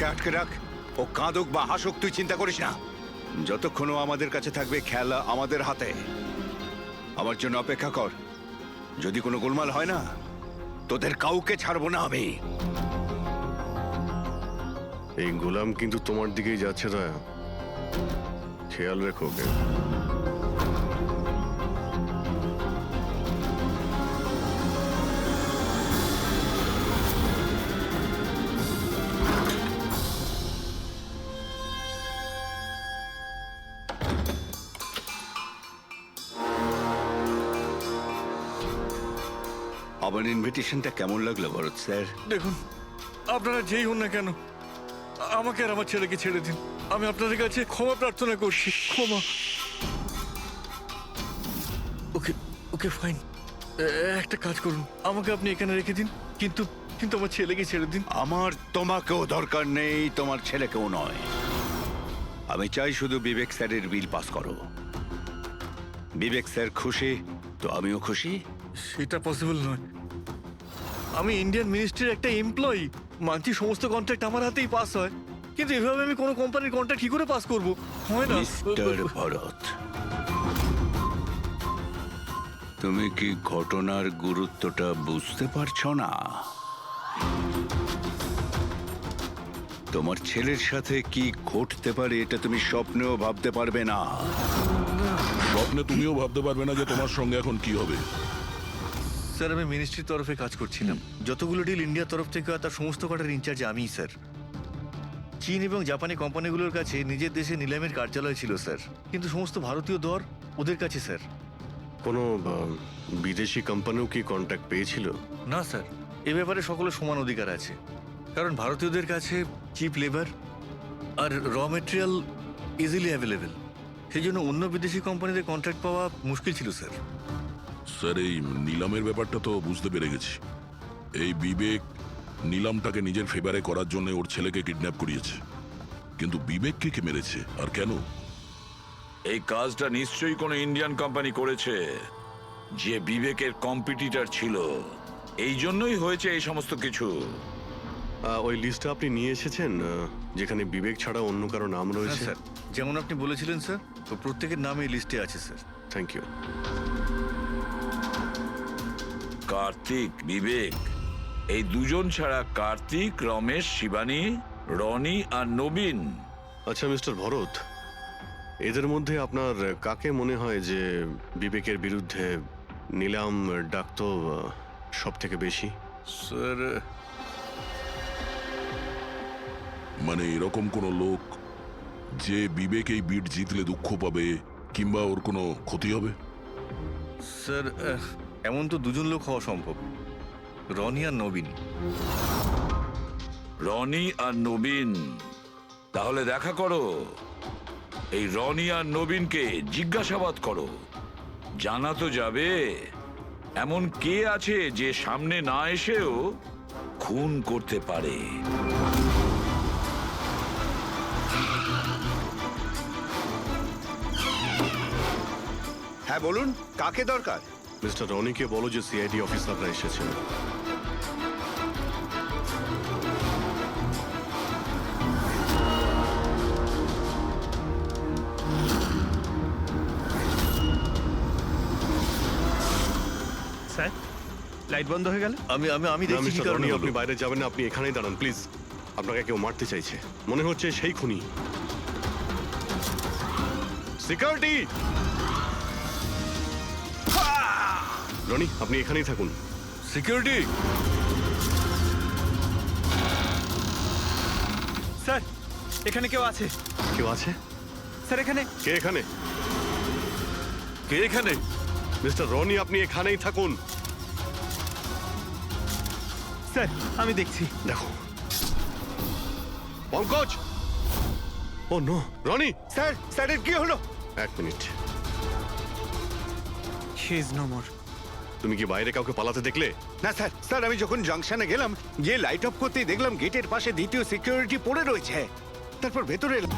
ওকে আটকে রাখ। ও কাঁদুক বা হাসুক তুই চিন্তা করিস না। যতক্ষণ ও আমাদের কাছে থাকবে খেলা আমাদের হাতে। আমার জন্য অপেক্ষা কর। যদি কোনো গোলমাল হয় না, তোদের কাউকে ছাড়বো না আমি। এই গোলাম কিন্তু তোমার দিকেই যাচ্ছে, দয়া, খেয়াল রেখো ওকে। আমার ইনভিটেশনটা কেমন লাগলো ভরত স্যার? দেখুন, আপনারা যেই হন না কেন, আমাকে আর আমার ছেলেকে ছেড়ে দিন। আমি আপনাদের কাছে ক্ষমা প্রার্থনা করছি, ক্ষমা। ওকে ওকে ফাইন, একটা কাজ করুন, আমাকে আপনি এখানে রেখে দিন, কিন্তু কিন্তু আমার ছেলেকে ছেড়ে দিন। আমার তোমাকেও দরকার নেই, তোমার ছেলেকেও নয়। আমি চাই শুধু বিবেক স্যারের বিল পাস করো। বিবেক স্যার খুশি তো আমিও খুশি। সেটা পসিবল নয়। আমি ইন্ডিয়ান মিনিস্ট্রির একটা এমপ্লয়ি, মানছি সমস্ত কন্ট্রাক্ট আমার হাতেই পাস হয়, কিন্তু এভাবে আমি কোনো কোম্পানির কন্ট্রাক্ট কি করে পাস করব? হয় না। মিস্টার ভরত, তুমি কি ঘটনার গুরুত্বটা বুঝতে পারছো না? তোমার ছেলের সাথে কি ঘটতে পারে এটা তুমি স্বপ্নেও ভাবতে পারবে না। স্বপ্নে তুমিও ভাবতে পারবে না যে তোমার সঙ্গে এখন কি হবে। স্যার, আমি মিনিস্ট্রির তরফে কাজ করছিলাম। যতগুলো ডিল ইন্ডিয়ার তরফ থেকে হয় তার সমস্ত কটার ইনচার্জ আমিই স্যার। চীন এবং জাপানি কোম্পানিগুলোর কাছে নিজের দেশে নিলামের কার্যালয় ছিল স্যার, কিন্তু সমস্ত ভারতীয় দর ওদের কাছে স্যার। কোনো বিদেশি কোম্পানিও কি কন্ট্যাক্ট পেয়েছিল? না স্যার, এ ব্যাপারে সকলের সমান অধিকার আছে, কারণ ভারতীয়দের কাছে চিপ লেবার আর র মেটেরিয়াল ইজিলি অ্যাভেলেবেল। সেই জন্য অন্য বিদেশি কোম্পানিদের কন্ট্রাক্ট পাওয়া মুশকিল ছিল স্যার। স্যার, এই নিলামের ব্যাপারটা তো বুঝতে পেরে গেছি। এই বিবেক নিলামটাকে নিজের ফেভারে করার জন্য ওর ছেলেকে কিডন্যাপ করিয়েছে, কিন্তু বিবেককে কে মেরেছে আর কেন? এই কাজটা নিশ্চয়ই কোনো ইন্ডিয়ান কোম্পানি করেছে, যে বিবেকের কম্পিটিটর ছিল। এই জন্যই হয়েছে এই সমস্ত কিছু। ওই লিস্টটা আপনি নিয়ে এসেছেন, যেখানে বিবেক ছাড়া অন্য কারো নাম হ্যাঁ রয়েছে? স্যার, যেমন আপনি বলেছিলেন স্যার, তো প্রত্যেকের নাম এই লিস্টে আছে sir. Thank you. Kartik, Vivek, এই দুজন ছাড়া কার্তিক, রমেশ, শিবানী, রনি আর নবীন। আচ্ছা মিস্টার ভরত, এদের মধ্যে আপনার কাকে মনে হয় যে বিবেকের বিরুদ্ধে নিলাম ডাকতো সব থেকে বেশি? স্যার, মানে এরকম কোনো লোক যে বিবেক এই বিট জিতলে দুঃখ পাবে কিংবা ওর কোনো ক্ষতি হবে? স্যার, এমন তো দুজন লোক হওয়া সম্ভব, রনি আর নবীন। রনি আর নবীন? তাহলে দেখা করো, এই রনি আর নবীনকে জিজ্ঞাসাবাদ করো। জানা তো যাবে এমন কে আছে যে সামনে না এসেও খুন করতে পারে। হ্যাঁ বলুন, কাকে দরকার? মিস্টার রনিকে বলো যে সিআইডি অফিসাররা এসেছেন। স্যার, লাইট বন্ধ হয়ে গেল। আমি আমি আমি না দেখছি কি মিস্টার কারণে রনি, হলো। আপনি বাইরে যাবেন না, আপনি এখানেই দাঁড়ান প্লিজ। আপনাকে কেউ মারতে চাইছে, মনে হচ্ছে সেই খুনি। সিকিউরিটি! রনি, আপনি এখানেই থাকুন। সিকিউরিটি! স্যার, এখানে কেউ আছে। কেউ আছে? স্যার, এখানে। কে এখানে? কে এখানে? মিস্টার রনি, আপনি এখানেই থাকুন। স্যার, আমি দেখছি। দেখো পঙ্কজ! ও নো, রনি! স্যার, স্যারের কি হলো? এক মিনিট, হি ইজ নো মোর। তুমি কি বাইরে কাউকে পালাতে দেখলে? না স্যার, স্যার আমি যখন জাংশনে গেলাম, গিয়ে লাইট অফ করতেই দেখলাম গেটের পাশে দ্বিতীয় সিকিউরিটি পড়ে রয়েছে। তারপর ভেতরে এলাম।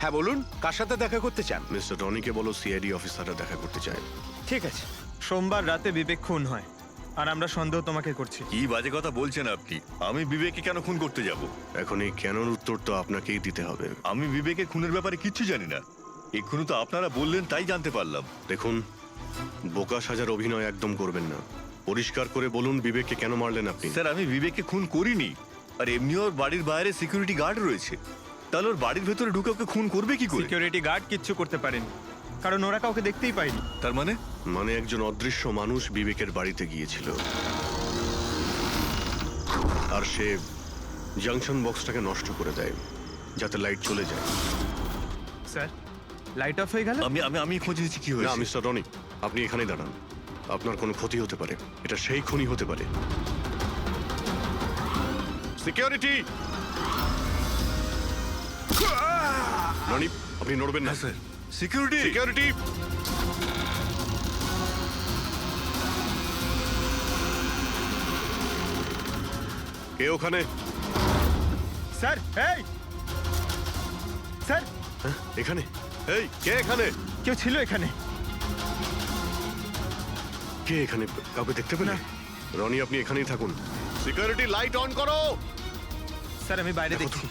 হ্যাঁ বলুন, কার সাথে দেখা করতে চান? মিস্টার রনিকে বলো সিআইডি অফিসাররা দেখা করতে চায়। ঠিক আছে, সোমবার রাতে বিবেক খুন হয় আর আমরা সন্দেহ তোমাকে করছি। কি বাজে কথা বলছেন আপনি? আমি বিবেককে কেন খুন করতে যাব? এখন এই কেনর উত্তর তো আপনাকেই দিতে হবে। আমি বিবেকের খুনের ব্যাপারে কিচ্ছু জানি না। এক্ষুনি তো আপনারা বললেন তাই জানতে পারলাম। দেখুন, বোকা সাজার অভিনয় একদম করবেন না। পরিষ্কার করে বলুন বিবেককে কেন মারলেন আপনি? স্যার, আমি বিবেককে খুন করিনি। আর এমনি ওর বাড়ির বাইরে সিকিউরিটি গার্ড রয়েছে, তাহলে ওর বাড়ির ভেতরে ঢুকে ওকে খুন করবে কি করে? সিকিউরিটি গার্ড কিচ্ছু করতে পারেনি, কারণ ওরা কাউকে দেখতেই পায়নি। তার মানে? মানে একজন অদৃশ্য মানুষ বিবেকের বাড়িতে গিয়েছিল আর সে জাংশন বক্সটাকে নষ্ট করে দেয় যাতে লাইট চলে যায়। স্যার, লাইট অফ হয়ে গেল। আমি আমি আমি খোঁজ নিচ্ছি কি না হয়েছে। মিস্টার রনি, আপনি এখানেই দাঁড়ান। আপনার কোনো ক্ষতি হতে পারে, এটা সেই খুনি হতে পারে। সিকিউরিটি! রনি, আপনি নড়বেন না। হ্যাঁ স্যার। সিকিউরিটি! সিকিউরিটি! কে ওখানে? স্যার, এই স্যার, হ্যাঁ, এখানে? এই কে এখানে? কেউ ছিল এখানে? কে এখানে? কাউকে দেখতে পেলে? রনি, আপনি এখানেই থাকুন। সিকিউরিটি, লাইট অন করো। স্যার, আমি বাইরে দেখছি।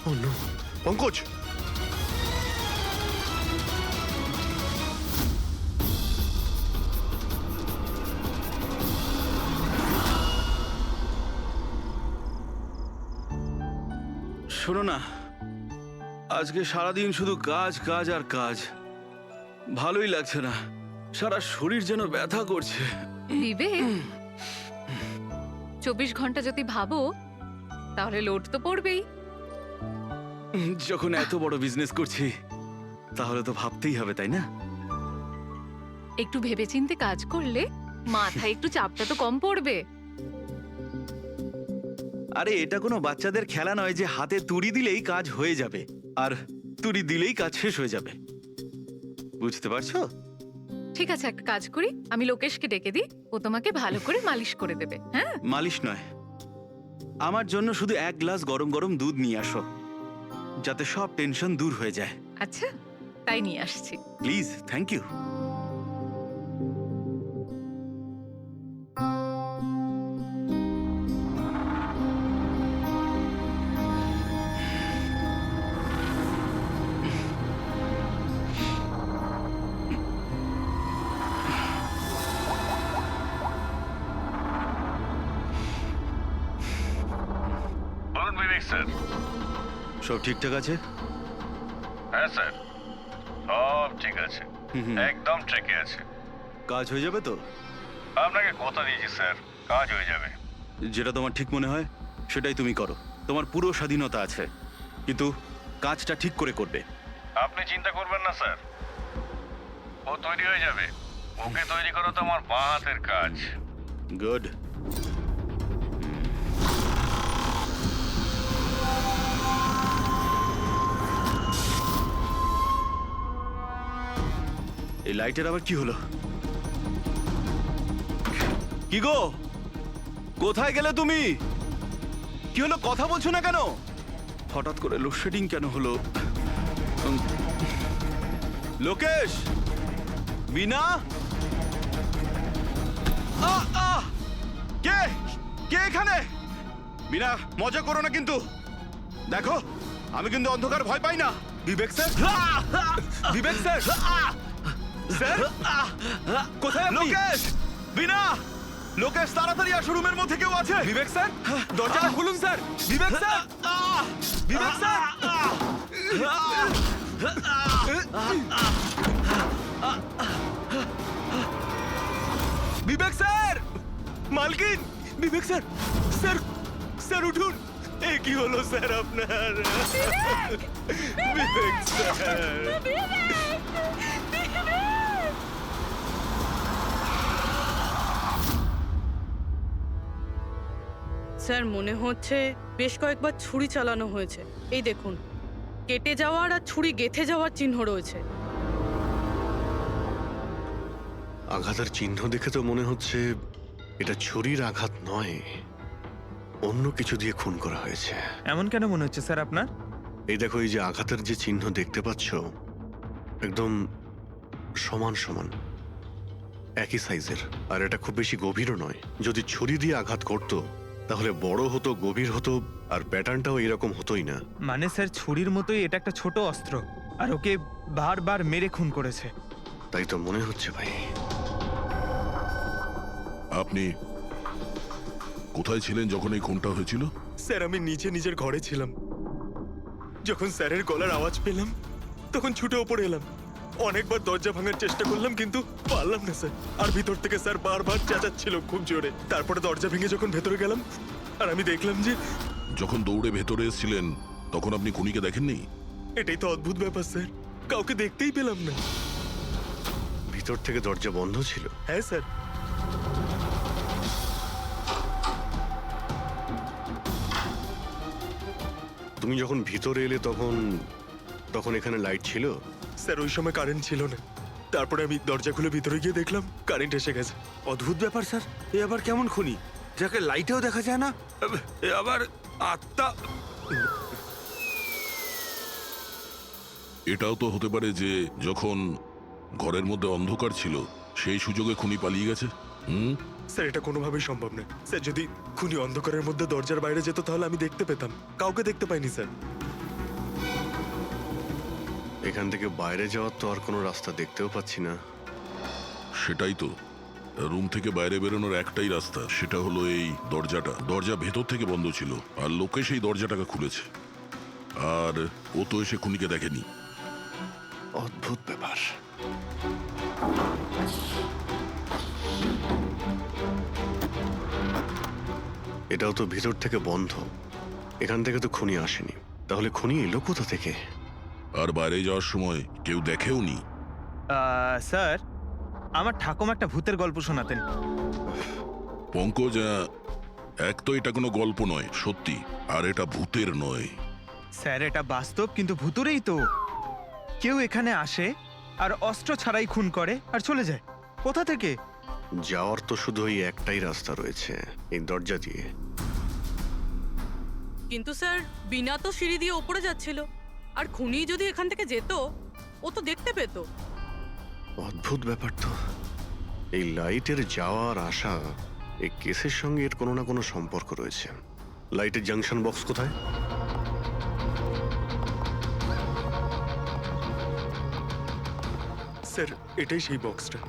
ও নো, পঙ্কজ! শোনো না, আজকে সারাদিন শুধু কাজ কাজ আর কাজ। ভালোই লাগছে না, সারা শরীর যেন ব্যথা করছে। বিবেক, 24 ঘন্টা যদি ভাবো তাহলে লোড তো পড়বেই। যখন এত বড় বিজনেস করছি তাহলে তো ভাবতেই হবে, তাই না? একটু ভেবেচিন্তে কাজ করলে মাথায় একটু চাপটা তো কম পড়বে। আরে এটা কোনো বাচ্চাদের খেলা নয় যে হাতে তুড়ি দিলেই কাজ হয়ে যাবে আর তুড়ি দিলেই কাজ শেষ হয়ে যাবে। বুঝতে পারছো? ঠিক আছে, একটা কাজ করি, আমি লোকেশকে ডেকে দিই, ও তোমাকে ভালো করে মালিশ করে দেবে। হ্যাঁ, মালিশ নয়, আমার জন্য শুধু 1 গ্লাস গরম গরম দুধ নিয়ে আসো, যাতে সব টেনশন দূর হয়ে যায়। আচ্ছা, তাই নিয়ে আসছি। Please, thank you. বলুন বিবেক স্যার। সব ঠিকঠাক আছে? হ্যাঁ স্যার, সব ঠিক আছে, হুম। একদম ঠিকই আছে। কাজ হয়ে যাবে তো? আপনাকে কথা দিয়েছি স্যার, কাজ হয়ে যাবে। যেটা তোমার ঠিক মনে হয় সেটাই তুমি করো, তোমার পুরো স্বাধীনতা আছে, কিন্তু কাজটা ঠিক করে করবে। আপনি চিন্তা করবেন না স্যার, ও তৈরি হয়ে যাবে। ওকে তৈরি করা তো আমার বাঁ হাতের কাজ। গুড। এই লাইটের আবার কি হলো? কি গো, কোথায় গেলে তুমি? কি হলো, কথা বলছো না কেন? হঠাৎ করে লোডশেডিং কেন হলো? লোকেশ, বিনা, কে কে এখানে? বিনা, মজা করো না কিন্তু। দেখো, আমি কিন্তু অন্ধকার ভয় পাই না। বিবেক স্যার, বিবেক স্যার, স্যার কোথায় আপনি? লোকেশ, বিনা, লোকেশ তাড়াতাড়ি আসো, রুমের মধ্যে কেউ আছে। বিবেক স্যার, দরজাটা খুলুন স্যার। বিবেক স্যার, বিবেক স্যার, বিবেক স্যার, মালকিন, বিবেক স্যার, স্যার, স্যার উঠুন। এ কি হলো স্যার আপনার? বিবেক স্যার, স্যার, মনে হচ্ছে বেশ কয়েকবার ছুরি চালানো হয়েছে। এই দেখুন, কেটে যাওয়ার আর ছুরি গেঁথে যাওয়ার চিহ্ন রয়েছে। আঘাতের চিহ্ন দেখে তো মনে হচ্ছে এটা ছুরির আঘাত নয়, অন্য কিছু দিয়ে খুন করা হয়েছে। এমন কেন মনে হচ্ছে স্যার আপনার? এই দেখো, এই যে আঘাতের যে চিহ্ন দেখতে পাচ্ছ, একদম সমান সমান, একই সাইজের। আর এটা খুব বেশি গভীরও নয়। যদি ছুরি দিয়ে আঘাত করতো তাহলে বড় হতো, গভীর হতো, আর প্যাটার্নটাও এরকম হতোই না। মানে স্যার ছুরির মতোই এটা একটা ছোট অস্ত্র, আর ওকে বারবার মেরে খুন করেছে। তাই তো মনে হচ্ছে ভাই। আপনি কোথায় ছিলেন যখন এই খুনটা হয়েছিল? স্যার আমি নিচে নিজের ঘরে ছিলাম। যখন স্যারের গলার আওয়াজ পেলাম তখন ছুটে ওপরে এলাম। অনেকবার দরজা ভাঙার চেষ্টা করলাম কিন্তু পারলাম না স্যার। আর ভিতর থেকে স্যার বারবার চেঁচাচ্ছিল খুব জোরে। তারপরে দরজা ভেঙে যখন ভেতরে গেলাম আর আমি দেখলাম যে যখন দৌড়ে ভেতরে এসেছিলেন তখন আপনি খুনিকে দেখেননি? এটাই তো অদ্ভুত ব্যাপার স্যার, কাউকে দেখতেই পেলাম না। ভিতর থেকে দরজা বন্ধ ছিল? হ্যাঁ স্যার। তুমি যখন ভিতরে এলে তখন তখন এখানে লাইট ছিল? স্যার ওই সময় কারেন্ট ছিল না। তারপরে আমি দরজা খুলে ভিতরে গিয়ে দেখলাম কারেন্ট এসে গেছে। অদ্ভুত ব্যাপার স্যার, এ আবার কেমন খুনি যাকে লাইটেও দেখা যায় না, এ আবার আত্মা। এটাও তো হতে পারে যে যখন ঘরের মধ্যে অন্ধকার ছিল সেই সুযোগে খুনি পালিয়ে গেছে। স্যার এটা কোনোভাবেই সম্ভব না স্যার। যদি খুনি অন্ধকারের মধ্যে দরজার বাইরে যেত তাহলে আমি দেখতে পেতাম। কাউকে দেখতে পাইনি স্যার। এখান থেকে বাইরে যাওয়ার তো আর কোনো রাস্তা দেখতেও পাচ্ছি না। সেটাই তো, রুম থেকে বাইরে বেরোনোর একটাই রাস্তা, সেটা হলো এই দরজাটা। দরজা ভেতর থেকে বন্ধ ছিল আর লোকে সেই দরজাটাকে খুলেছে। আর ও তো এসে খুনিকে দেখেনি। অদ্ভুত ব্যাপার। এটাও তো ভিতর থেকে বন্ধ। এখান থেকে তো খুনি আসেনি। তাহলে খুনি এলো কোথা থেকে? আর বাইরে যাওয়ার সময় কেউ দেখেও নি। স্যার আমার ঠাকুমা একটা ভূতের গল্প শোনাতেন। পঙ্কজ, এক তো এটা কোনো গল্প নয়, সত্যি। আর এটা ভূতের নয়। স্যার এটা বাস্তব, কিন্তু ভূতুরেই তো। কেউ এখানে আসে আর অস্ত্র ছাড়াই খুন করে আর চলে যায়। কোথা থেকে? যাওয়ার তো শুধু ওই একটাই রাস্তা রয়েছে, এই দরজা দিয়ে। কিন্তু স্যার বিনা তো সিঁড়ি দিয়ে ওপরে যাচ্ছিল, আর খুনি যদি এখান থেকে যেত ও তো দেখতে পেত। অদ্ভুত ব্যাপার তো। এই লাইটের যাওয়ার আসা, এই কেসের সঙ্গে এর কোনো না কোনো সম্পর্ক রয়েছে। লাইটের জাংশন বক্স কোথায়? স্যার এটাই সেই বক্সটা।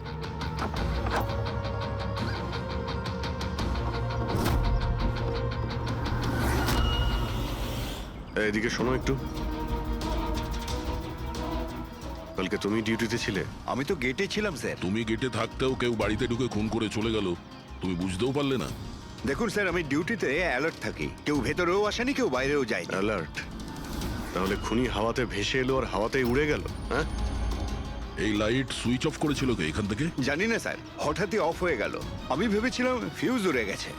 এদিকে শোনো একটু। কালকে তুমি ডিউটিতে ছিলে? আমি তো গেটে ছিলাম স্যার। তুমি গেটে থাকতেও কেউ বাড়িতে ঢুকে খুন করে চলে গেল, তুমি বুঝতেও পারলে না? দেখুন স্যার, আমি ডিউটিতে অ্যালার্ট থাকি। কেউ ভেতরেও আসেনি, কেউ বাইরেও যায়নি। অ্যালার্ট? তাহলে খুনি হাওয়াতে ভেসে এলো আর হাওয়াতেই উড়ে গেল? হ্যাঁ, এই লাইট সুইচ অফ করেছিল কে এখান থেকে? জানি না স্যার, হঠাৎই অফ হয়ে গেল। আমি ভেবেছিলাম ফিউজ উড়ে গেছে।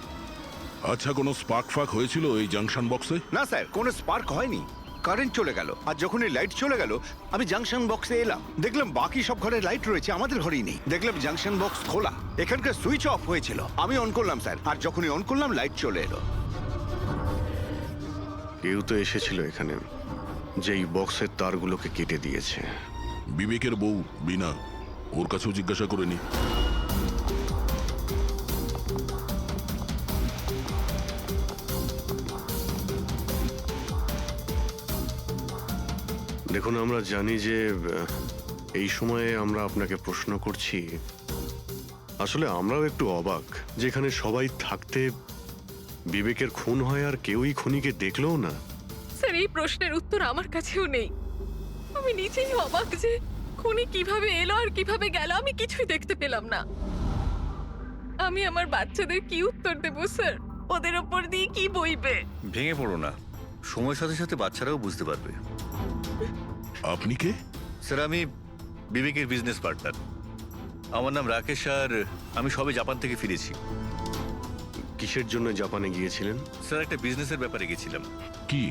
আচ্ছা, কোনো স্পার্ক ফাক হয়েছিল এই জাংশন বক্সে? না স্যার, কোনো স্পার্ক হয়নি। কারেন্ট চলে গেল, আর যখন এই লাইট চলে গেল আমি জাংশন বক্সে এলাম। দেখলাম বাকি সব ঘরে লাইট রয়েছে, আমাদের ঘরেই নেই। দেখলাম জাংশন বক্স খোলা, এখানকার সুইচ অফ হয়েছিল। আমি অন করলাম স্যার, আর যখনই অন করলাম লাইট চলে এলো। কেউ তো এসেছিল এখানে, যেই বক্সের তারগুলোকে কেটে দিয়েছে। বিবেকের বউ বিনা, ওর কাছেও জিজ্ঞাসা করে নি। দেখুন, আমরা জানি যে এই সময়ে আমরা আপনাকে প্রশ্ন করছি। আসলে আমরাও একটু অবাক, যেখানে সবাই থাকতে বিবেকের খুন হয় আর কেউই খুনিকে দেখলেও না। স্যার এই প্রশ্নের উত্তর আমার কাছেও নেই। আমি নিজেই অবাক যে খুনি কিভাবে এলো আর কিভাবে গেল, আমি কিছুই দেখতে পেলাম না। আমি আমার বাচ্চাদের কি উত্তর দেব স্যার? ওদের ওপর দিয়ে কি বইবে? ভেঙে পড়ো না, সময়ের সাথে সাথে বাচ্চারাও বুঝতে পারবে। আপনি কে? স্যার আমি বিবেকের বিজনেস পার্টনার। আমার নাম রাকেশ, আর আমি সবে জাপান থেকে ফিরেছি। কিসের জন্য জাপানে গিয়েছিলেন? স্যার একটা বিজনেসের ব্যাপারে গেছিলাম। কি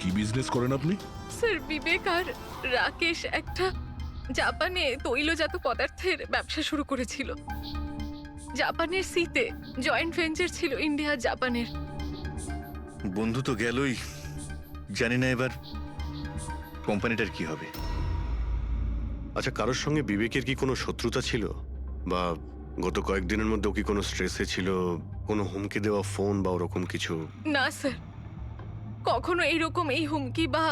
কি বিজনেস করেন আপনি? স্যার বিবেক আর রাকেশ একটা জাপানে তৈলজাত পদার্থের ব্যবসা শুরু করেছিল। জাপানের সিতে জয়েন্ট ভেঞ্চার ছিল ইন্ডিয়া জাপানের। বন্ধু তো গেলই, জানি না এবার কোম্পানিটার কি হবে? আচ্ছা, কারোর সঙ্গে বিবেকের কি কোনো শত্রুতা ছিল, বা গত কয়েকদিনের মধ্যে ও কি কোনো স্ট্রেসে ছিল, কোনো হুমকি দেওয়া ফোন বা ওরকম কিছু? না স্যার, কখনো এইরকম এই হুমকি বা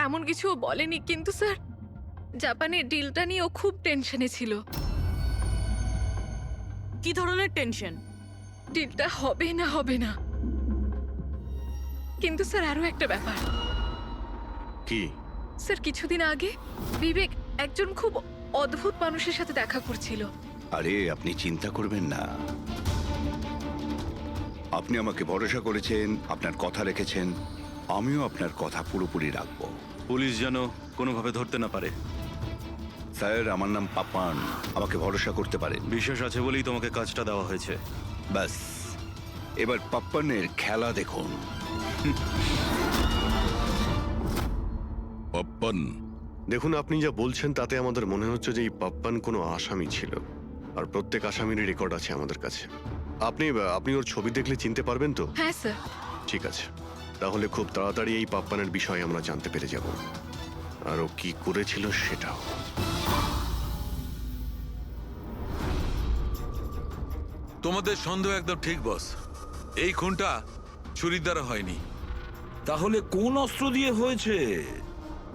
এমন কিছু ও বলেনি, কিন্তু স্যার জাপানের ডিলটা নিয়ে ও খুব টেনশনে ছিল। কি ধরনের টেনশন? ডিলটা হবে না হবে না। কিন্তু স্যার আরো একটা ব্যাপার, কি? স্যার কিছুদিন আগে বিবেক একজন খুব অদ্ভুত মানুষের সাথে দেখা করছিল। আরে আপনি চিন্তা করবেন না, আপনি আমাকে ভরসা করেছেন, আপনার কথা রেখেছেন, আমিও আপনার কথা পুরোপুরি রাখবো। পুলিশ যেন কোনোভাবে ধরতে না পারে। স্যার, আমার নাম পাপ্পান, আমাকে ভরসা করতে পারেন। বিশ্বাস আছে বলেই তোমাকে কাজটা দেওয়া হয়েছে। ব্যাস, এবার পাপ্পানের খেলা দেখুন। পাপ্পান, দেখুন, আপনি যা বলছেন তাতে আমাদের মনে হচ্ছে যে এই পাপ্পান কোনো আসামি ছিল, আর প্রত্যেক আসামিরই রেকর্ড আছে আমাদের কাছে। আপনি ওর ছবি দেখলে চিনতে পারবেন তো? হ্যাঁ স্যার। ঠিক আছে, তাহলে খুব তাড়াতাড়ি এই পাপ্পানের বিষয়ে আমরা জানতে পেরে যাব, আর ও কি করেছিল সেটাও। তোমাদের সন্দেহ একদম ঠিক বস। এই খুনটা ছুরির দ্বারা হয়নি। তাহলে কোন অস্ত্র দিয়ে হয়েছে,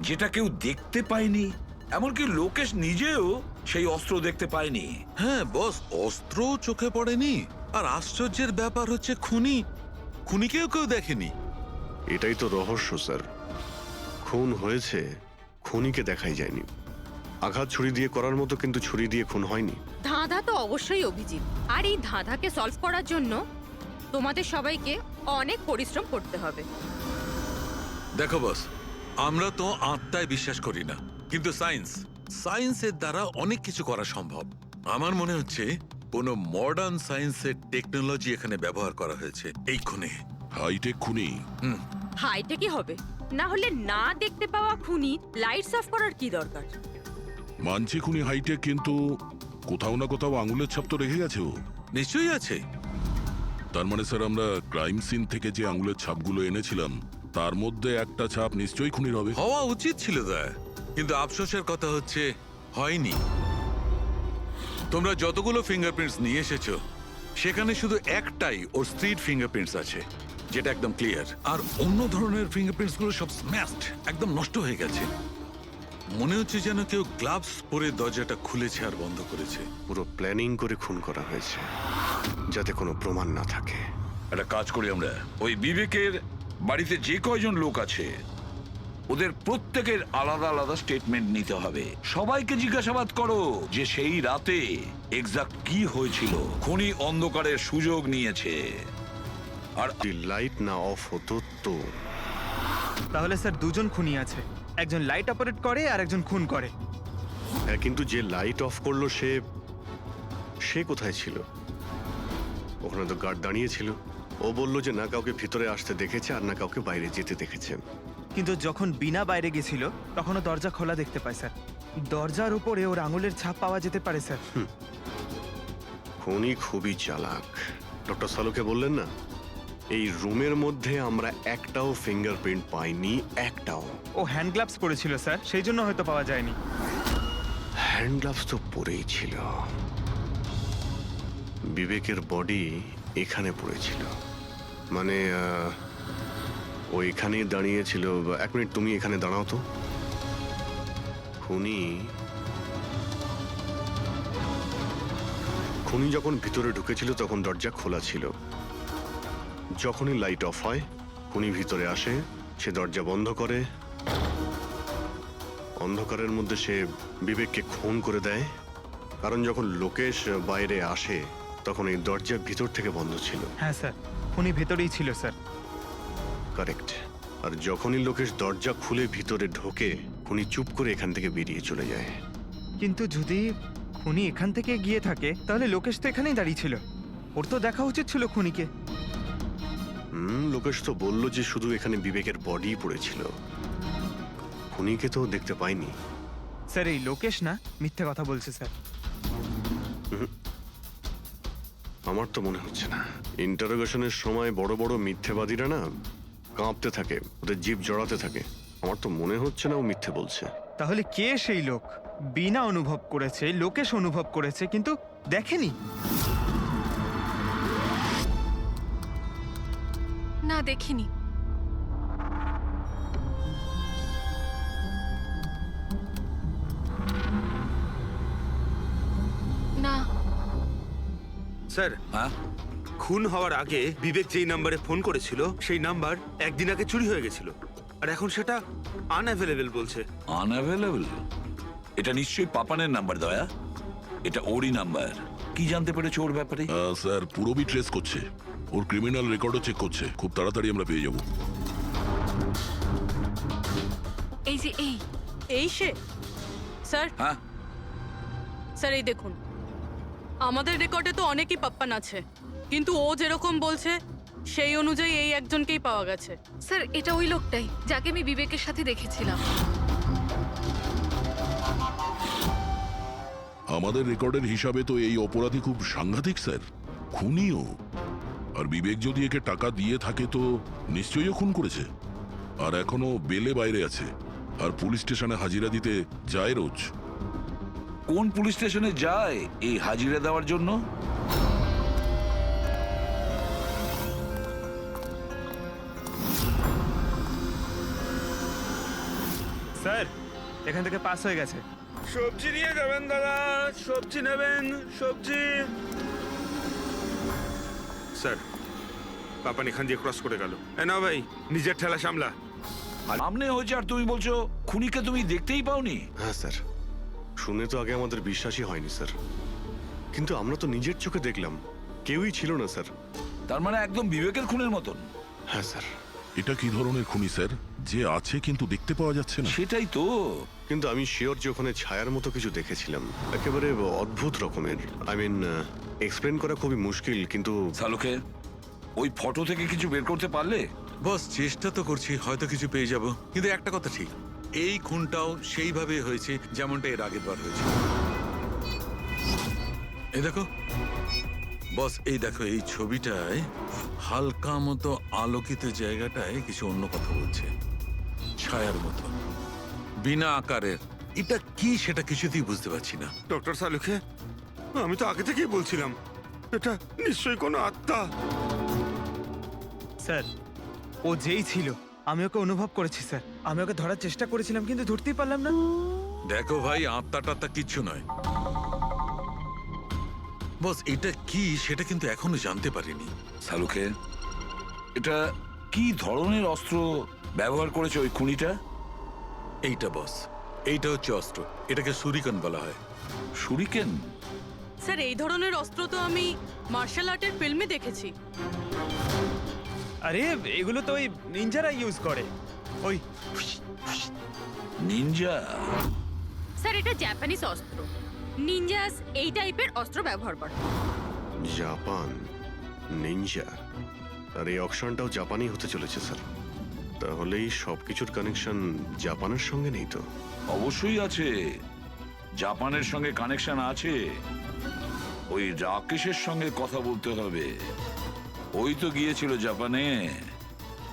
যেটা কেউ দেখতে পায়নি? এমনকি লোকেশ নিজেও সেই অস্ত্র দেখতে পায়নি। হ্যাঁ বস, অস্ত্র চোখে পড়েনি, আর আশ্চর্যের ব্যাপার হচ্ছে খুনিকেও কেউ দেখেনি। এটাই তো রহস্য স্যার, খুন হয়েছে, খুনিকে দেখাই যায়নি। আঘাত ছুরি দিয়ে করার মতো, কিন্তু ছুরি দিয়ে খুন হয়নি। ধাঁধা তো অবশ্যই অভিজিৎ, আর এই ধাঁধাকে সলভ করার জন্য তোমাদের সবাইকে অনেক পরিশ্রম করতে হবে। দেখো বস, আমরা তো আত্মায় বিশ্বাস করি না, কিন্তু সায়েন্সের দ্বারা অনেক কিছু করা সম্ভব। আমার মনে হচ্ছে কোনো মডার্ন সায়েন্সের টেকনোলজি এখানে ব্যবহার করা হয়েছে এই খুনে। হাইটেক খুনি। হাইটেকই হবে, না হলে না দেখতে পাওয়া খুনি লাইটস অফ করার কি দরকার? মানছি খুনি হাইটেক, কিন্তু কোথাও না কোথাও আঙুলের ছাপ তো রেখে গেছে ও। নিশ্চয়ই আছে। তার মানে স্যার, আমরা ক্রাইম সিন থেকে যে আঙুলের ছাপগুলো এনেছিলাম তার মধ্যে একটা ছাপ নিশ্চয়ই খুনির হবে। হওয়া উচিত ছিল দয়া, কিন্তু আফসোসের কথা হচ্ছে হয়নি। তোমরা যতগুলো ফিঙ্গারপ্রিন্টস নিয়ে এসেছো সেখানে শুধু একটাই ওর স্ত্রীর ফিঙ্গারপ্রিন্টস আছে, যেটা একদম ক্লিয়ার। আর অন্য ধরনের ফিঙ্গারপ্রিন্টস গুলো সব স্ম্যাশড, একদম নষ্ট হয়ে গেছে। মনে হচ্ছে যেন কেউ গ্লাভস পরে দরজাটা খুলেছে আর বন্ধ করেছে। পুরো প্ল্যানিং করে খুন করা হয়েছে, যাতে কোনো প্রমাণ না থাকে। একটা কাজ করি আমরা, ওই বিবেকের বাড়িতে যে কয়জন লোক আছে ওদের প্রত্যেকের আলাদা আলাদা স্টেটমেন্ট নিতে হবে। সবাইকে জিজ্ঞাসাবাদ করো যে সেই রাতে এক্সাক্ট কি হয়েছিল। খুনি অন্ধকারের সুযোগ নিয়েছে। আর যদি লাইট না অফ হতো তো? তাহলে স্যার দুজন খুনি আছে, একজন লাইট অপারেট করে আর একজন খুন করে। হ্যাঁ, কিন্তু যে লাইট অফ করলো সে কোথায় ছিল? ওখানে তো গার্ড দাঁড়িয়ে ছিল। ও বলল যে না কাউকে ভিতরে আসতে দেখেছে আর না কাউকে বাইরে যেতে দেখেছে। কিন্তু যখন বিনা বাইরে গেছিল তখনও দরজা খোলা দেখতে পায় স্যার। দরজার উপরে ওর আঙুলের ছাপ পাওয়া যেতে পারে স্যার। খুনি খুবই চালাক। ডক্টর সালুকে বললেন না, এই রুমের মধ্যে আমরা একটাও ফিঙ্গারপ্রিন্ট পাইনি, একটাও। ও হ্যান্ড গ্লাভস পরেছিল স্যার, সেই জন্য হয়তো পাওয়া যায়নি। হ্যান্ড গ্লাভস তো পরেই ছিল। বিবেকের বডি এখানে পড়েছিল, মানে ও এখানে দাঁড়িয়েছিল। এক মিনিট, তুমি এখানে দাঁড়াও তো। খুনি যখন ভিতরে ঢুকেছিল তখন দরজা খোলা ছিল। যখনই লাইট অফ হয় খুনি ভিতরে আসে, সে দরজা বন্ধ করে, অন্ধকারের মধ্যে সে বিবেককে খুন করে দেয়। কারণ যখন লোকেশ বাইরে আসে তখন এই দরজা ভিতর থেকে বন্ধ ছিল। হ্যাঁ স্যার, খুনি ভেতরেই ছিল স্যার। কারেক্ট। আর যখনই লোকেশ দরজা খুলে ভিতরে ঢোকে খুনি চুপ করে এখান থেকে বেরিয়ে চলে যায়। কিন্তু যদি খুনি এখান থেকে গিয়ে থাকে তাহলে লোকেশ তো এখানেই দাঁড়িয়ে ছিল, ওর তো দেখা উচিত ছিল খুনিকে। লোকেশ তো বললো যে শুধু এখানে বিবেকের বডি পড়েছিল, খুনিকে তো দেখতে পাইনি। স্যার এই লোকেশ না মিথ্যে কথা বলছে স্যার। আমার তো মনে হচ্ছে না। ইন্টারোগেশনের সময় বড় বড় মিথ্যেবাদীরা না কাঁপতে থাকে, ওদের জিভ জড়াতে থাকে। আমার তো মনে হচ্ছে না ও মিথ্যে বলছে। তাহলে কে সেই লোক? বিনা অনুভব করেছে, লোকেশ অনুভব করেছে, কিন্তু দেখেনি। না, দেখিনি। না। স্যার, হ্যাঁ, খুন হওয়ার আগে বিবেক যেই নাম্বারে ফোন করেছিল সেই নাম্বার একদিন আগে চুরি হয়ে গেছিল, আর এখন সেটা আনঅ্যাভেলেবেল বলছে। আনঅ্যাভেলেবল? এটা নিশ্চয়ই পাপানের নাম্বার দয়া। এটা ওরই নাম্বার। কি জানতে পেরেছো ওর ব্যাপারে? স্যার পুরবি ট্রেস করছে, ওর ক্রিমিনাল রেকর্ডও চেক করছে। খুব তাড়াতাড়ি আমরা পেয়ে যাব। এই যে এই সে? স্যার, হ্যাঁ, স্যার এই দেখুন, আমাদের রেকর্ডে তো অনেকই পাপ্পান আছে, কিন্তু ও যেরকম বলছে সেই অনুযায়ী এই একজনকেই পাওয়া গেছে। স্যার, এটা ওই লোকটাই যাকে আমি বিবেকের সাথে দেখেছিলাম। আমাদের রেকর্ডের হিসাবে তো এই অপরাধী খুব সাংঘাতিক স্যার, খুনিও। আর বিবেক যদি একে টাকা দিয়ে থাকে তো নিশ্চয়ই ও খুন করেছে। আর এখনো বেলে বাইরে আছে, আর পুলিশ স্টেশনে হাজিরা দিতে যায় রোজ। কোন পুলিশ স্টেশনে যায় এই হাজিরা দেওয়ার জন্য? স্যার, এখান থেকে পাস হয়ে গেছে। সবজি নিয়ে যাবেন দাদা, সবজি নেবেন, সবজি। স্যার, পাপান এখান দিয়ে ক্রস করে গেল। না ভাই, নিজের ঠেলা সামলা। সামনে হয়েছে আর তুমি বলছো খুনিকে তুমি দেখতেই পাওনি? হ্যাঁ স্যার, শুনে তো আগে আমাদের বিশ্বাসই হয়নি স্যার, কিন্তু আমরা তো নিজের চোখে দেখলাম, কেউই ছিল না স্যার। তার মানে একদম বিবেকের খুনের মতন। হ্যাঁ স্যার। এটা কি ধরনের খুনি স্যার, যে আছে কিন্তু দেখতে পাওয়া যাচ্ছে না? সেটাই তো। কিন্তু আমি শিওর যে ওখানে ছায়ার মতো কিছু দেখেছিলাম, একেবারে অদ্ভুত রকমের। আই মিন, এক্সপ্লেন করা খুবই মুশকিল, কিন্তু সালুকে, ওই ফটো থেকে কিছু বের করতে পারলে? বস, চেষ্টা তো করছি, হয়তো কিছু পেয়ে যাব। কিন্তু একটা কথা ঠিক, এই খুনটাও সেইভাবে হয়েছে যেমনটা এর আগের বার হয়েছে। এই দেখো বস, এই দেখো, এই ছবিটায় হালকা মতো আলোকিত জায়গাটায় কিছু অন্য কথা বলছে, ছায়ার মতো, বিনা আকারের। এটা কি সেটা কিছুতেই বুঝতে পারছি না। ডক্টর সালুকে, আমি তো আগে থেকেই বলছিলাম এটা নিশ্চয়ই কোনো আত্মা। স্যার, ও যেই ছিল আমি ওকে অনুভব করেছি স্যার। আমি ওকে ধরার চেষ্টা করেছিলাম কিন্তু ধরতেই পারলাম না। দেখো ভাই, আত্মা টাত্মা কিচ্ছু নয়। বস, এটা কি সেটা কিন্তু এখনো জানতে পারিনি। সালুকে, এটা কি ধরনের অস্ত্র ব্যবহার করেছে ওই খুনিটা? এইটা বস, এইটা হচ্ছে অস্ত্র, এটাকে সুরিকান বলা হয়। শুরিকেন? স্যার, এই ধরনের অস্ত্র তো আমি মার্শাল আর্টের ফিল্মে দেখেছি। আরে এগুলো তো ওই নিনজারা ইউজ করে, ওই। নিনজা? স্যার, এটা জাপানিজ অস্ত্র। নিনজাস এই টাইপের অস্ত্র ব্যবহার করে। জাপান, নিনজা, আর এই অকশনটাও জাপানি হতে চলেছে স্যার। তাহলে এই সবকিছুর কানেকশন জাপানের সঙ্গে নেই তো? অবশ্যই আছে, জাপানের সঙ্গে কানেকশন আছে। ওই রাকেশের সঙ্গে কথা বলতে হবে। ওই তো গিয়েছিল জাপানে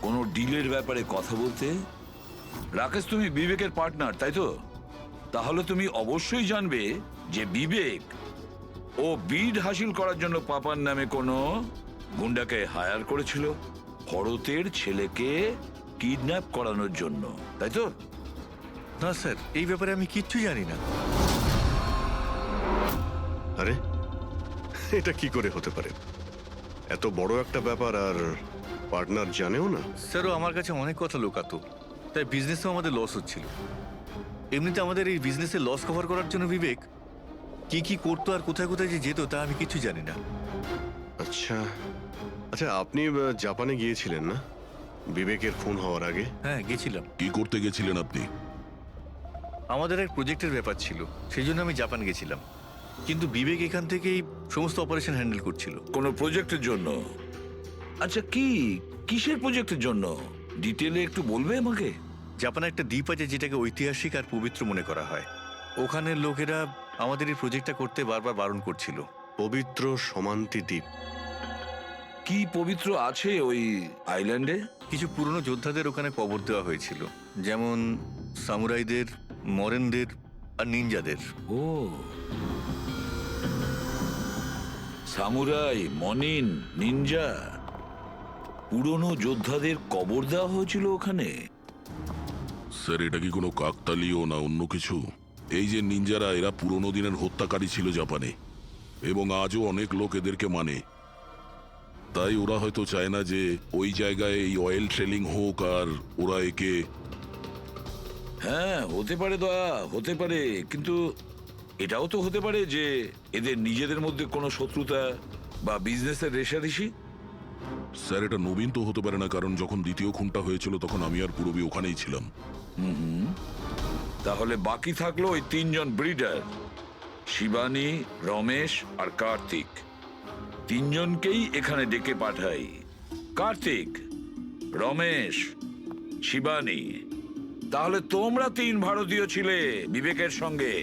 কোনো ডিলের ব্যাপারে কথা বলতে। রাকেশ, তুমি বিবেকের পার্টনার তাই তো? তাহলে তুমি অবশ্যই জানবে যে বিবেক ও বিড হাসিল করার জন্য পাপার নামে কোনো গুন্ডাকে হায়ার করেছিল ভরতের ছেলেকে কিডন্যাপ করানোর জন্য, তাই তো? না স্যার, এই ব্যাপারে আমি কিচ্ছু জানি না। আরে এটা কি করে হতে পারে? এত বড় একটা ব্যাপার আর পার্টনার জানেও না? স্যার, ও আমার কাছে অনেক কথা লুকাতো, তাই বিজনেসেও আমাদের লস হচ্ছিল। এমনিতে আমাদের এই বিজনেসের লস কভার করার জন্য বিবেক কি কি করতো আর কোথায় কোথায় যে যেত তা আমি কিছু জানি না। আচ্ছা আচ্ছা, আপনি জাপানে গিয়েছিলেন না বিবেকের খুন হওয়ার আগে? হ্যাঁ, গেছিলাম। কি করতে গেছিলেন আপনি? আমাদের এক প্রজেক্টের ব্যাপার ছিল, সেই জন্য আমি জাপান গেছিলাম। কিন্তু বিবেক এখান থেকেই সমস্ত অপারেশন হ্যান্ডেল করছিল। কোনো প্রজেক্টের জন্য? আচ্ছা, কিসের প্রজেক্টের জন্য ডিটেলে একটু বলবে আমাকে? জাপানে একটা দ্বীপ আছে যেটাকে ঐতিহাসিক আর পবিত্র মনে করা হয়। ওখানের লোকেরা আমাদের এই প্রজেক্টটা করতে বারবার বারণ করছিল। পবিত্র সমান্তি দ্বীপ? কি পবিত্র আছে ওই আইল্যান্ডে? কিছু পুরনো যোদ্ধাদের ওখানে কবর দেওয়া হয়েছিল, যেমন সামুরাইদের, মরেনদের আর নিনজাদের। ও, সামুরাই, মনিন, নিনজা, পুরনো যোদ্ধাদের কবর দেওয়া হয়েছিল ওখানে। স্যার, এটা কি কোনো কাকতালীয় না অন্য কিছু? এই যে নিনজারা, এরা পুরনো দিনের হত্যাকারী ছিল জাপানে, এবং আজও অনেক লোক এদেরকে মানে। তাই ওরা হয়তো চায় না যে ওই জায়গায় এই অয়েল ট্রেলিং হোক, আর ওরা একে... হ্যাঁ, হতে পারে দয়া, হতে পারে, কিন্তু এটাও তো হতে পারে যে এদের নিজেদের মধ্যে কোনো শত্রুতা বা বিজনেসের রেষারেষি। স্যার, এটা নবীন তো হতে পারে না, কারণ যখন দ্বিতীয় খুনটা হয়েছিল তখন আমি আর পূরবী ওখানেই ছিলাম। তাহলে বাকি থাকলো ওই 3 জন ব্রিডার, শিবানী, রমেশ আর কার্তিক। 3 জনকেই এখানে ডেকে পাঠাই। কার্তিক, রমেশ, শিবানী, তাহলে তোমরা 3 ভারতীয় ছিলে বিবেকের সঙ্গে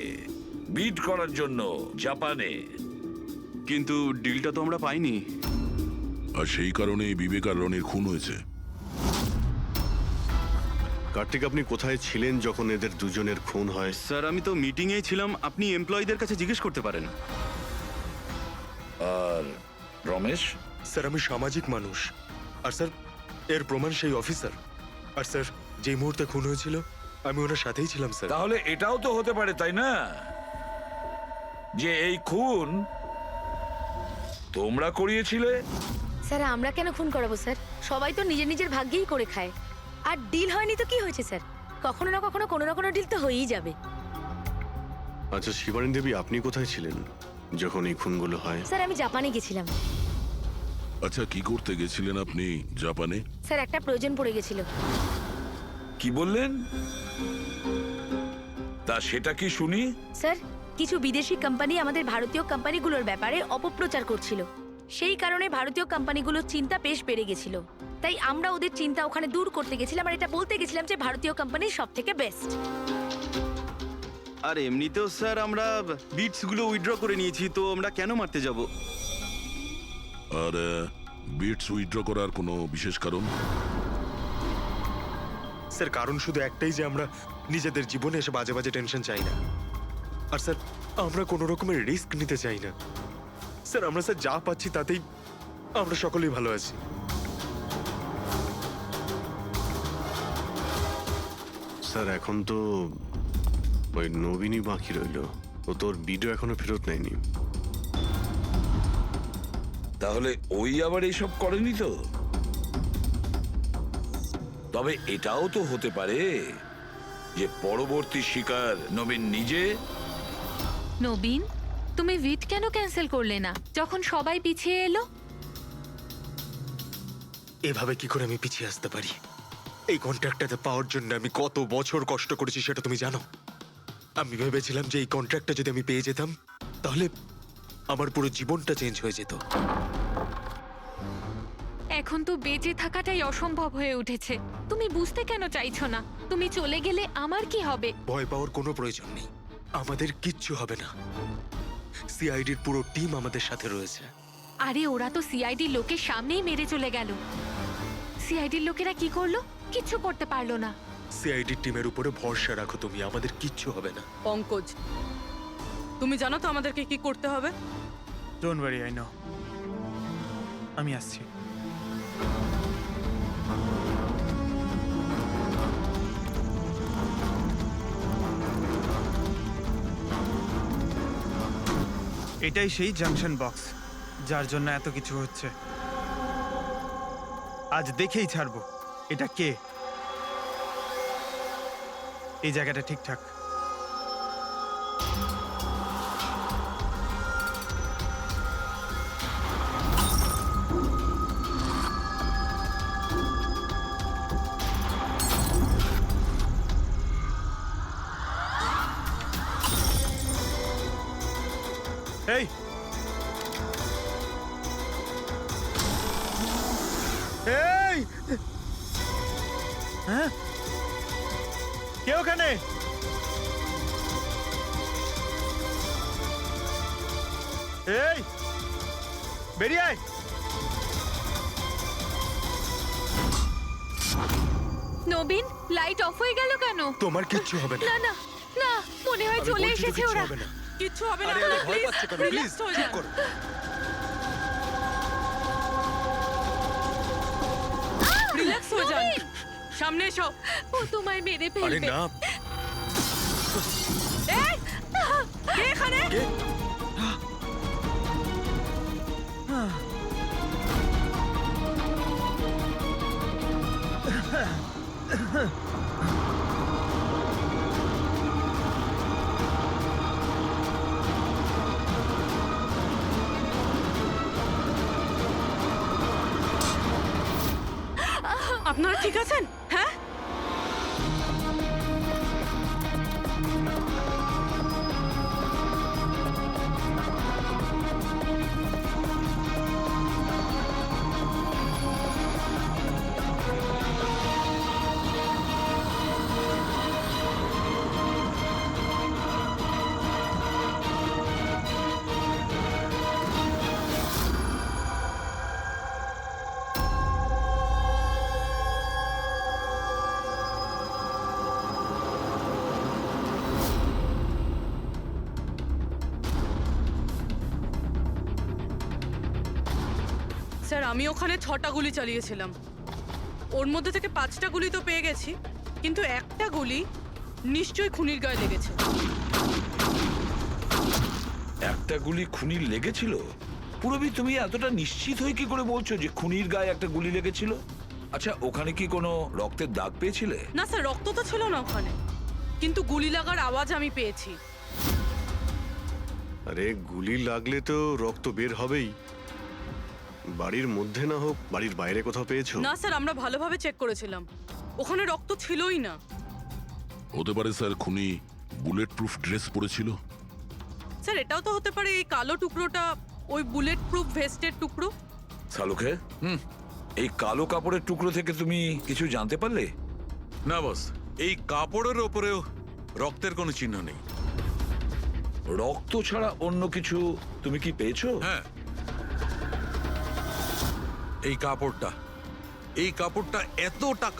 বিট করার জন্য জাপানে। কিন্তু ডিলটা তো আমরা পাইনি। আর সেই কারণেই বিবেক আর রনির খুন হয়েছে। কার্তিক, আপনি কোথায় ছিলেন যখন এদের দুজনের খুন হয়? স্যার, আমি তো মিটিংয়েই ছিলাম, আপনি এমপ্লয়ীদের কাছে জিজ্ঞেস করতে পারেন। আর রমেশ? স্যার, আমি সামাজিক মানুষ, আর স্যার এর প্রমাণ সেই অফিসার। আর স্যার, যে মুহূর্তে খুন হয়েছিল আমি ওনার সাথেই ছিলাম স্যার। তাহলে এটাও তো হতে পারে, তাই না, যে এই খুন তোমরা করিয়েছিলে? স্যার, আমরা কেন খুন করাবো স্যার? সবাই তো নিজের নিজের ভাগ্যেই করে খায়। আর ডিল হয়নি তো কি হয়েছে স্যার? কখনো না কখনো কোনো না কোনো ডিল তো হয়েই যাবে। আচ্ছা শিবানী দেবী, আপনি কোথায় ছিলেন যখন এই খুনগুলো হয়? স্যার, আমি জাপানে গেছিলাম। আচ্ছা, কি করতে গেছিলেন আপনি জাপানে? স্যার, একটা প্রয়োজন পড়ে গেছিল। কি বললেন? তা সেটা কি শুনি? স্যার, কিছু বিদেশি কোম্পানি আমাদের ভারতীয় কোম্পানিগুলোর ব্যাপারে অপপ্রচার করছিল। সেই কারণে ভারতীয় কোম্পানিগুলোর চিন্তা বেশ বেড়ে গেছিল। তাই আমরা ওদের চিন্তা ওখানে দূর করতে গেছিলাম, আর এটা বলতে গেছিলাম যে ভারতীয় কোম্পানি সব থেকে বেস্ট। আর এমনিতেও স্যার আমরা বিটসগুলো উইথড্র করে নিয়েছি, তো আমরা কেন মারতে যাব? আর বিটস উইথড্র করার কোনো বিশেষ কারণ? স্যার, কারণ শুধু একটাই যে আমরা নিজেদের জীবনে এসে বাজে বাজে টেনশন চাই না। আর স্যার, আমরা কোনো রকমের রিস্ক নিতে চাই না। স্যার, আমরা স্যার যা পাচ্ছি তাতেই আমরা সকলেই ভালো আছি। স্যার, এখন তো ওই নবীনই বাকি রইল, ও তোর ভিডিও এখনো ফেরত নেয়নি। তাহলে ওই আবার এইসব করেনি তো? তবে এটাও তো হতে পারে যে পরবর্তী শিকার নবীন নিজে। নবীন, তুমি ভিট কেন ক্যান্সেল করলে না যখন সবাই পিছিয়ে এলো? এভাবে কি করে আমি পিছিয়ে আসতে পারি? এই কন্ট্রাক্টটাতে পাওয়ার জন্য আমি কত বছর কষ্ট করেছি সেটা তুমি জানো। আমি ভেবেছিলাম যে এই কন্ট্রাক্টটা যদি আমি পেয়ে যেতাম তাহলে আমার পুরো জীবনটা চেঞ্জ হয়ে যেত। এখন তো বেঁচে থাকাটাই অসম্ভব হয়ে উঠেছে। তুমি বুঝতে কেন চাইছো না? তুমি চলে গেলে আমার কি হবে? ভয় পাওয়ার কোনো প্রয়োজন নেই, আমাদের কিচ্ছু হবে না। সিআইডির পুরো টিম আমাদের সাথে রয়েছে। আরে ওরা তো সিআইডির লোকের সামনেই মেরে চলে গেল। সিআইডির লোকেরা কি করলো? কিচ্ছু করতে পারলো না। সিআইডির টিমের উপরে ভরসা রাখো তুমি, আমাদের কিচ্ছু হবে না। পঙ্কজ, তুমি জানো তো আমাদেরকে কি করতে হবে? Don't worry, I know. আমি আসছি। এটাই সেই জাংশন বক্স যার জন্য এত কিছু হচ্ছে। আজ দেখেই ছাড়বো এটা কে। এই জায়গাটা ঠিকঠাক। এই এই হ্যাঁ, কে ওখানে? এই বেরিয়ে আয়। নবীন, লাইট অফ হয়ে গেল কেন? তোমার কিচ্ছু হবে না। না না না, মনে হয় আমি চলে বলছি তো এসেছে কিচ্ছু ওরা। হবে না। কিচ্ছু হবে না, আরে আরে ভয় পাচ্ছ কেন? প্লিজ রিল্যাক্স হয়ে চুপ যান। করো। রিল্যাক্স হয়ে যান। সামনে এসো। ও তোমায় মেরে আরে ফেলবে। না, এই, কে এখানে? কে? আপনারা ঠিক আছেন? হ্যাঁ? স্যার, আমি ওখানে 6টা গুলি চালিয়েছিলাম। ওর মধ্যে থেকে 5টা গুলি তো পেয়ে গেছি, কিন্তু একটা গুলি নিশ্চয়ই খুনির গায়ে লেগেছে। একটা গুলি খুনির লেগেছিল? পুরবি, তুমি এতটা নিশ্চিত হয়ে কি করে বলছো যে খুনির গায়ে একটা গুলি লেগেছিল? আচ্ছা, ওখানে কি কোনো রক্তের দাগ পেয়েছিলে? না স্যার, রক্ত তো ছিল না ওখানে, কিন্তু গুলি লাগার আওয়াজ আমি পেয়েছি। আরে গুলি লাগলে তো রক্ত বের হবেই। বাড়ির মধ্যে না হোক, বাড়ির বাইরে কোথাও পেয়েছো? না স্যার, আমরা ভালোভাবে চেক করেছিলাম, ওখানে রক্ত ছিলই না। হতে পারে স্যার খুনি বুলেট প্রুফ ড্রেস পরেছিল। স্যার, এটাও তো হতে পারে এই কালো টুকরোটা ওই বুলেট প্রুফ ভেস্টের টুকরো। সালুকে, এই কালো কাপড়ের টুকরো থেকে তুমি কিছু জানতে পারলে? না বস, এই কাপড়ের ওপরেও রক্তের কোনো চিহ্ন নেই। রক্ত ছাড়া অন্য কিছু তুমি কি পেয়েছো? হ্যাঁ, এই কাপড়টা এতটা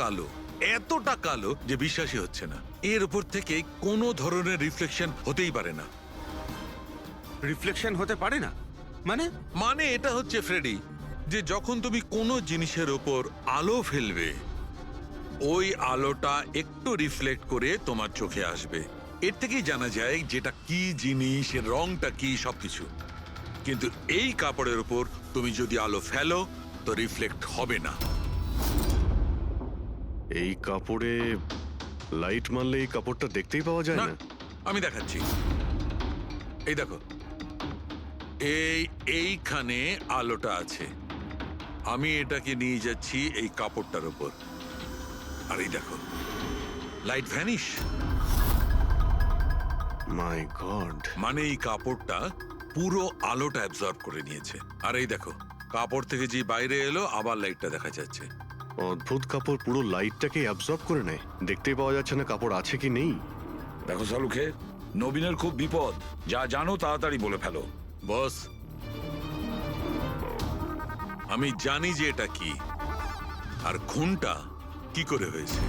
কালো যে বিশ্বাসই হচ্ছে না। এর উপর থেকে কোনো ধরনের রিফ্লেকশন হতেই পারে না। রিফ্লেকশন হতে পারে না মানে এটা হচ্ছে ফ্রেডি, যে যখন তুমি কোনো জিনিসের ওপর আলো ফেলবে, ওই আলোটা একটু রিফ্লেক্ট করে তোমার চোখে আসবে। এর থেকেই জানা যায় যেটা কি জিনিস, এর রংটা কি, সবকিছু। কিন্তু এই কাপড়ের উপর তুমি যদি আলো ফেলো তো রিফ্লেক্ট হবে না। এই কাপড়ে লাইট মারলে এই কাপড়টা দেখতেই পাওয়া যায় না, না। আমি দেখাচ্ছি। এই দেখো, এইখানে আলোটা আছে। আমি এটাকে নিয়ে যাচ্ছি এই কাপড়টার উপর, আর এই দেখো লাইট ভ্যানিশ। মাই গড! মানে এই কাপড়টা পুরো আলোটা অ্যাবজর্ব করে নিয়েছে। আর এই দেখো, কাপড় থেকে যে বাইরে এলো আবার লাইটটা দেখা যাচ্ছে। অদ্ভুত, কাপড় পুরো লাইটটাকে অ্যাবজর্ব করে নেয়। দেখতেই পাওয়া যাচ্ছে না কাপড় আছে কি নেই। দেখো সালুকে, নবীনের খুব বিপদ। যা জানো তাড়াতাড়ি বলে ফেলো। বস, আমি জানি যে এটা কি, আর খুনটা কি করে হয়েছে।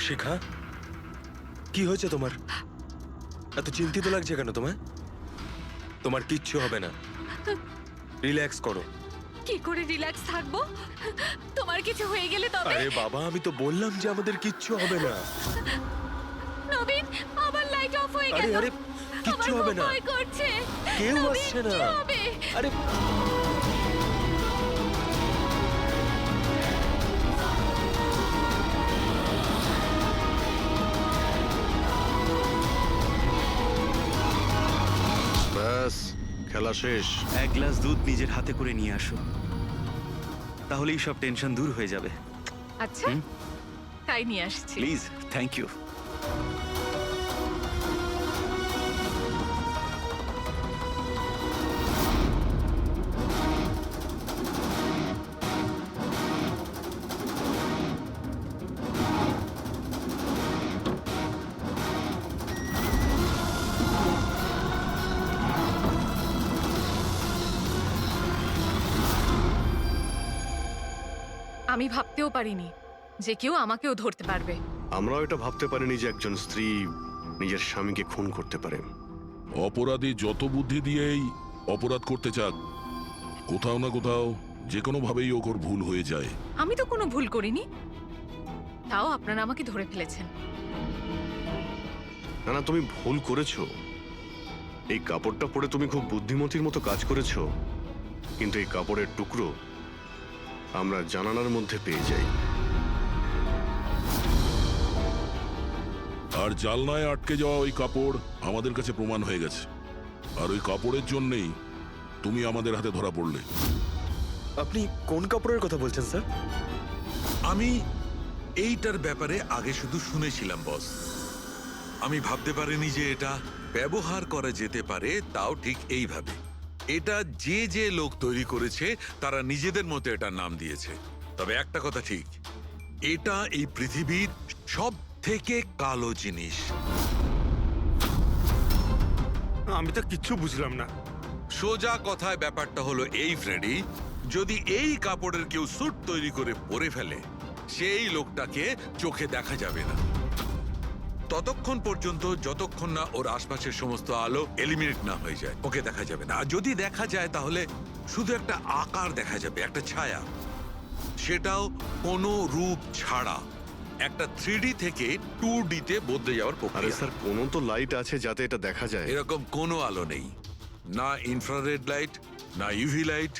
শিখা, কি হয়েছে তোমার? এত চিন্তিত লাগছে কেন তোমায়? তোমার কিচ্ছু হবে না, রিল্যাক্স করো। কি করে রিল্যাক্স থাকবো? তোমার কিছু হয়ে গেলে তবে? আরে বাবা, আমি তো বললাম যে আমাদের কিচ্ছু হবে না। নবীন, আবার লাইট অফ হয়ে আরে গেল। আরে, কিচ্ছু আমার হবে খুব না। ভয় করছে। কেউ নবীন, আসছে না। কি হবে? আরে ব্যাস, খেলা শেষ। এক গ্লাস দুধ নিজের হাতে করে নিয়ে আসো, তাহলেই সব টেনশন দূর হয়ে যাবে। আচ্ছা, তাই নিয়ে আসছি। Please, thank you. আমি ভাবতেও পারিনি যে কেউ আমাকেও ধরতে পারবে। আমরাও এটা ভাবতে পারিনি যে একজন স্ত্রী নিজের স্বামীকে খুন করতে পারে। অপরাধী যত বুদ্ধি দিয়েই অপরাধ করতে চাক, কোথাও না কোথাও যে কোনো ভাবেই ওর ভুল হয়ে যায়। আমি তো কোনো ভুল করিনি, তাও আপনারা আমাকে ধরে ফেলেছেন। না না, তুমি ভুল করেছো। এই কাপড়টা পরে তুমি খুব বুদ্ধিমতীর মতো কাজ করেছো, কিন্তু এই কাপড়ের টুকরো আমরা জানালার মধ্যে পেয়ে যাই। আর জালনায় আটকে যাওয়া ওই কাপড় আমাদের কাছে প্রমাণ হয়ে গেছে, আর ওই কাপড়ের জন্যেই তুমি আমাদের হাতে ধরা পড়লে। আপনি কোন কাপড়ের কথা বলছেন স্যার? আমি এইটার ব্যাপারে আগে শুধু শুনেছিলাম বস। আমি ভাবতে পারিনি যে এটা ব্যবহার করা যেতে পারে, তাও ঠিক এইভাবে। এটা যে যে লোক তৈরি করেছে তারা নিজেদের মতো এটার নাম দিয়েছে। তবে একটা কথা ঠিক, এটা এই পৃথিবীর সব থেকে কালো জিনিস। আমি তো কিচ্ছু বুঝলাম না। সোজা কথায় ব্যাপারটা হলো এই ফ্রেডি, যদি এই কাপড়ের কেউ স্যুট তৈরি করে পরে ফেলে, সেই লোকটাকে চোখে দেখা যাবে না ততক্ষণ পর্যন্ত, যতক্ষণ না ওর আশপাশের সমস্ত আলো এলিমিনেট না হয়ে যায়। ওকে দেখা যাবে না। আর যদি দেখা যায় তাহলে শুধু একটা আকার দেখা যাবে, একটা ছায়া, সেটাও কোনো রূপ ছাড়া। একটা 3D থেকে 2D তে বদলে যাওয়ার আরে প্রক্রিয়া। স্যার, কোনো তো লাইট আছে যাতে এটা দেখা যায়। এরকম কোনো আলো নেই, না ইনফ্রারেড লাইট, না ইউভি লাইট,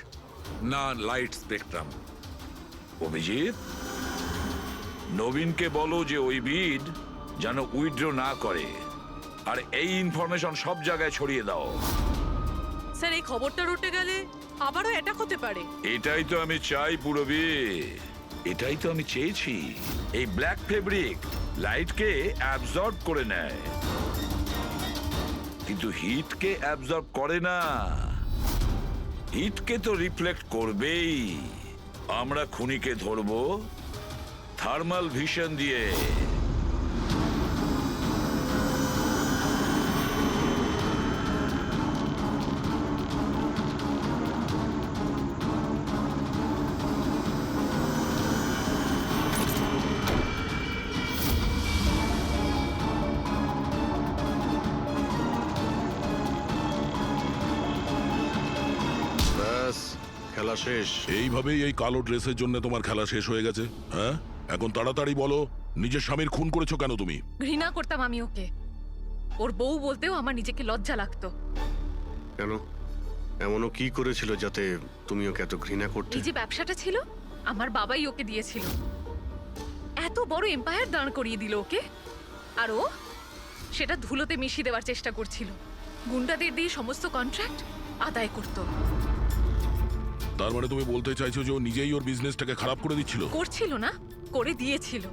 না লাইট স্পেকট্রাম। অভিজিৎ, নবীনকে বলো যে ওই বিড যেন উইথড্র না করে, আর এই ইনফরমেশন সব জায়গায় ছড়িয়ে দাও। স্যার এই খবরটা রটে গেলে আবারও অ্যাটাক হতে পারে। এটাই তো আমি চাই পুরবি, এটাই তো আমি চেয়েছি। এই ব্ল্যাক ফেব্রিক লাইটকে অ্যাবজর্ব করে নেয়, কিন্তু হিটকে অ্যাবজর্ব করে না। হিটকে তো রিফ্লেক্ট করবেই। আমরা খুনিকে ধরবো থার্মাল ভিশন দিয়ে। ব্যাস, খেলা শেষ। এইভাবেই এই কালো ড্রেসের জন্য তোমার খেলা শেষ হয়ে গেছে? হ্যাঁ, এখন তাড়াতাড়ি বলো, নিজের স্বামীর খুন করেছো কেন তুমি? ঘৃণা করতাম আমি ওকে। ওর বউ বলতেও আমার নিজেকে লজ্জা লাগতো। কেন? এমনও কি করেছিল যাতে তুমি ওকে এত ঘৃণা করতে? এই যে ব্যবসাটা ছিল, আমার বাবাই ওকে দিয়েছিল। এত বড় এম্পায়ার দাঁড় করিয়ে দিল ওকে, আর ও সেটা ধুলোতে মিশিয়ে দেওয়ার চেষ্টা করছিল। গুন্ডাদের দিয়ে সমস্ত কন্ট্রাক্ট আদায় করত। তার মানে তুমি বলতে চাইছো যে ও নিজেই ওর বিজনেসটাকে খারাপ করে দিচ্ছিল? করছিল না, করে দিয়েছিল।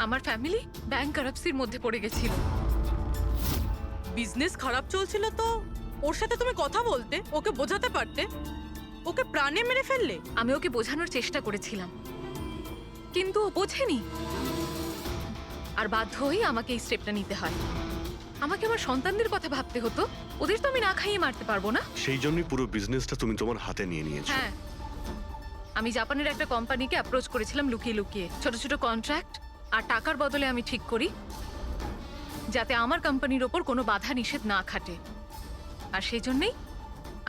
আমার ফ্যামিলি ব্যাংকারাপসির মধ্যে পড়ে গেছিল। বিজনেস খারাপ চলছিল তো ওর সাথে তুমি কথা বলতে, ওকে বোঝাতে পারতে। ওকে প্রাণে মেরে ফেললে। আমি ওকে বোঝানোর চেষ্টা করেছিলাম, কিন্তু ও বোঝেনি। আর বাধ্য হয়ে আমাকে এই স্টেপটা নিতে হয়। আমাকে আমার সন্তানদের কথা ভাবতে হতো, ওদের তো আমি না খাইয়ে মারতে পারবো না। সেই জন্যই পুরো বিজনেসটা তুমি তোমার হাতে নিয়ে নিয়েছো। হ্যাঁ, আমি জাপানের একটা কোম্পানিকে অ্যাপ্রোচ করেছিলাম লুকিয়ে লুকিয়ে। ছোট ছোট কন্ট্রাক্ট আর টাকার বদলে আমি ঠিক করি যাতে আমার কোম্পানির ওপর কোনো বাধা নিষেধ না খাটে। আর সেই জন্যই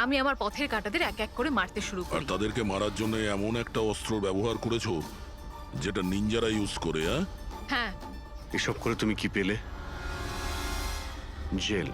আমি আমার পথের কাঁটাদের এক এক করে মারতে শুরু আর করি। তাদেরকে মারার জন্য এমন একটা অস্ত্র ব্যবহার করেছো যেটা নিনজারা ইউজ করে? হ্যাঁ, এসব করে তুমি কি পেলে? জেল।